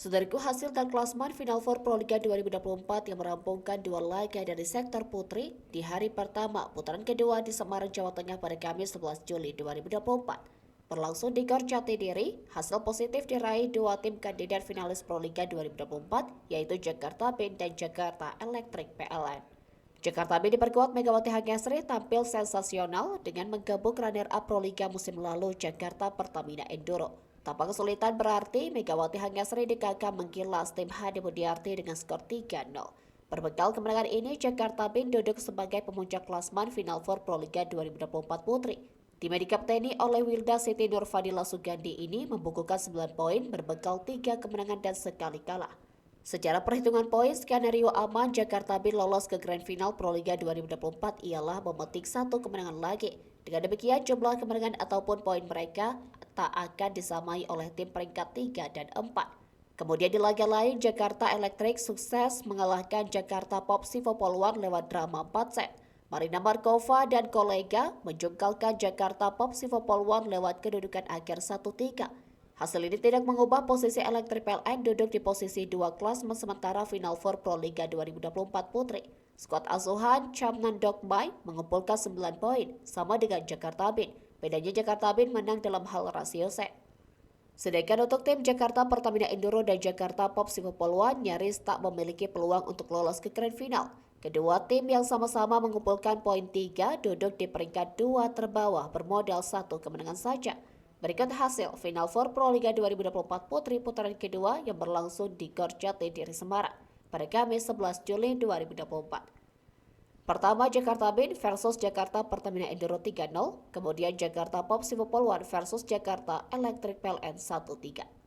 Saudaraku, hasil dan klasmen Final Four Pro Liga 2024 yang merampungkan dua laga dari sektor putri di hari pertama putaran kedua di Semarang, Jawa Tengah pada Kamis 11 Juli 2024. Berlangsung di Gor Jatidiri, hasil positif diraih dua tim kandidat finalis Pro Liga 2024 yaitu Jakarta Band dan Jakarta Electric PLN. Jakarta Band diperkuat Megawati Hanggasri tampil sensasional dengan menggabung runner-up Pro Liga musim lalu Jakarta Pertamina Enduro. Tanpa kesulitan berarti, Megawati Hanggasri dikagak menggilas tim Hadi Budiarti dengan skor 3-0. Berbekal kemenangan ini, Jakarta Band duduk sebagai pemuncak klasmen Final Four Pro Liga 2024 Putri. Tim yang dikapteni oleh Wilda Siti Nurfadila Sugandi ini membukukan 9 poin berbekal 3 kemenangan dan sekali kalah. Secara perhitungan poin, skenario aman Jakarta Band lolos ke Grand Final Pro Liga 2024 ialah memetik 1 kemenangan lagi. Dengan demikian, jumlah kemenangan ataupun poin mereka tak akan disamai oleh tim peringkat 3 dan 4. Kemudian di laga lain, Jakarta Electric sukses mengalahkan Jakarta Pop Sivo Poluan lewat drama 4 set. Marina Markova dan kolega menjungkalkan Jakarta Pop Sivo Poluan lewat kedudukan akhir 1-3. Hasil ini tidak mengubah posisi Electric PLN duduk di posisi 2 klasmen sementara Final Four Pro Liga 2024 Putri. Skuad asuhan Chamnan Dokmai mengumpulkan 9 poin, sama dengan Jakarta Band. Bedanya Jakarta Band menang dalam hal rasio set. Sedangkan untuk tim Jakarta Pertamina Enduro dan Jakarta Pop Sivo Poluan nyaris tak memiliki peluang untuk lolos ke Grand Final. Kedua tim yang sama-sama mengumpulkan poin 3 duduk di peringkat 2 terbawah bermodal 1 kemenangan saja. Berikut hasil Final Four Pro Liga 2024 Putri putaran kedua yang berlangsung di Gor Jatidiri Semarang pada Kamis 11 Juli 2024. Pertama, Jakarta Band versus Jakarta Pertamina Enduro 3-0, kemudian Jakarta Pop Sivo Poluan versus Jakarta Electric PLN 1-3.